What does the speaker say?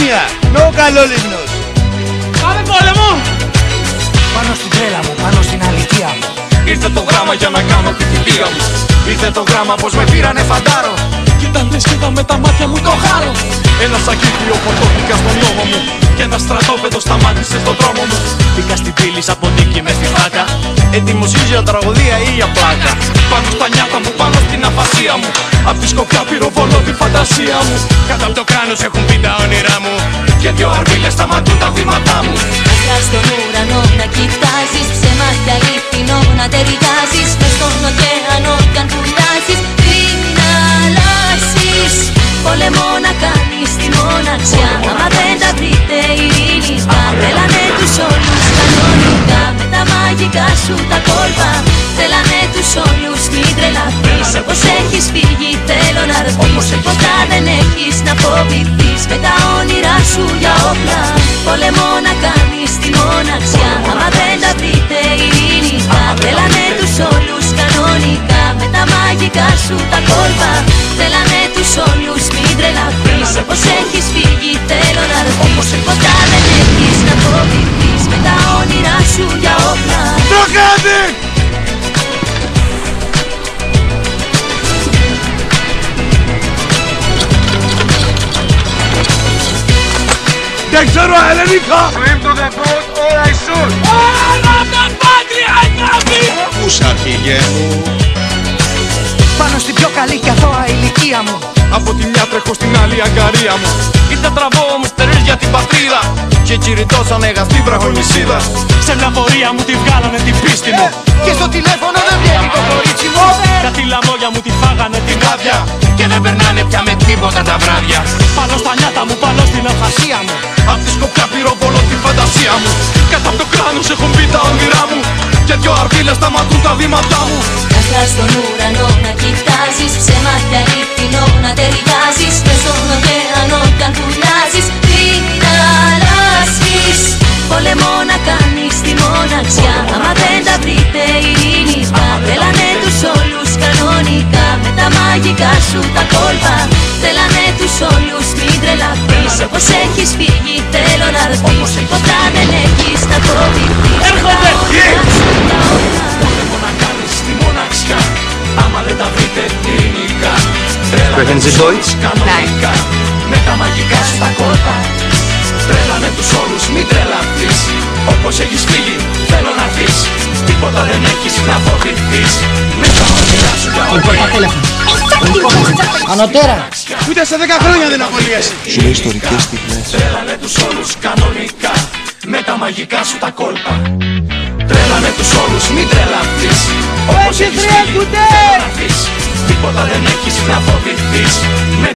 Ρουμάνια, ο Καλόλυμνος. Πάμε πόλεμο! Πάνω στην τρέλα μου, πάνω στην αλήθεια μου. Ήρθε το γράμμα για να κάνω τη θητεία μου. Ήρθε το γράμμα πως με πήρανε φαντάρο. Κοίτανε σκήτα με τα μάτια μου το χάρο. Ένα σακίδιο φορτώθηκα στον νόμο μου. Και ένα στρατόπεδο σταμάτησε στον δρόμο μου. Μπήκα στην πύλη σαν ποντίκι μες στη φάκα. Έτοιμος για τραγωδία ή για πλάκα. Πάνω στα νιάτα μου, πάνω στην αφασία μου. Απ' τη σκοπιά πυροβολώ τη φαντασία μου. Κάτω από το κράνος έχουν πει τα όνειρά μου. Και δυο αρβίλες σταματούν τα βήματά μου. Μέσα στον ουρανό να κοιτάζεις, ψέμα και αληθινό να ταιριάζεις. Μες στον ωκεανό κι αν πουλιάζεις, πριν να αλλάσεις. Πόλεμο να κάνεις τη μοναξιά. Άμα δεν τα βρείτε ειρηνικά, θέλανε τους όλους κανονικά. Με τα μαγικά σου τα κόλπα, θέλανε τους όλους μην τρελαθείς. Όπως έχεις φύγει θέλω να ρθείς, τίποτα δεν έχεις να φοβηθείς. Με τα όνειρά σου για όπλα, πόλεμο να κάνεις τη μοναξιά. Άμα δεν τα βρείτε ειρηνικά, θέλανε τους όλους κανονικά. Με τα μαγικά σου τα κόλπα, θέλανε τους όλους μην τρελαθείς. Όπως έχεις φύγει θέλω να ρθείς, τίποτα δεν έχεις να φοβηθείς. Με τα όνειρά σου για όπλα. Το κάνει! Δεν ξέρω ελληνικά! Swim to the boat or I shoot. Όλα τα πάτρια αγάπη! Πούς αρχηγέ μου. Πάνω στην πιο καλή και αθώα ηλικία μου. Από τη μια τρέχω στην άλλη αγκαρία μου. Ήρθε τραβώ μου στερές για την πατρίδα. Και τσιριτώσανε γαστή βραχονισίδα. Σε μια πορεία μου τη βγάλανε την πίστη μου. Και στο τηλέφωνο δεν βγαίνει το κορίτσι μου. Κάτι λαμόγια μου τη φάγανε την άδεια. Και δεν περνάνε πια με τίποτα τα βράδια. Πάνω στα νιάτα μου, πάνω στην αφασία μου. Απ' τη σκοπιά πυροβολώ τη φαντασία μου. Κάτω από το κράνος έχουν μπει τα όνειρά μου. Και δυο αρβίλες σταματούν τα βήματά μου. Μέσα στον ουρανό να κοιτάζεις, ψέμα και αληθινό να ταιριάζεις. Μες στον ωκεανό κι αν πουλιάζεις, πριν να αλλάσεις. Πόλεμο να κάνεις τη μοναξιά. Άμα δεν τα βρείτε ειρηνικά, θέλανε τους όλους κανονικά. Με τα μαγικά σου τα κόλπα, θέλανε τους όλους μην τρελαθείς. Όπως έχεις φύγει θέλω να ρθείς, τίποτα δεν έχεις να φοβηθείς. Έρχονται! Πόλεμο να κάνεις τη μοναξιά. Άμα δεν τα βρείτε ειρηνικά, τρέλανε τους όλους κανονικά. Με τα μαγικά σου τα κόλπα, τρέλανε τους όλους μην τρελαθείς. Όπως έχεις φύγει θέλω να έρθεις, τίποτα δεν έχεις να φοβηθείς. Με τα όνειρά σου για όλα. Ανωτέρα. Ούτε σε 10 χρόνια δεν απολύεσαι. Σου λέει ιστορικές στιγμές. Τρέλανε τους όλους κανονικά. Με τα μαγικά σου τα κόλπα, τρέλανε τους όλους μην τρελαθείς. Όπως έχεις φύγει θέλω να έρθεις, τίποτα δεν έχεις να φοβηθείς.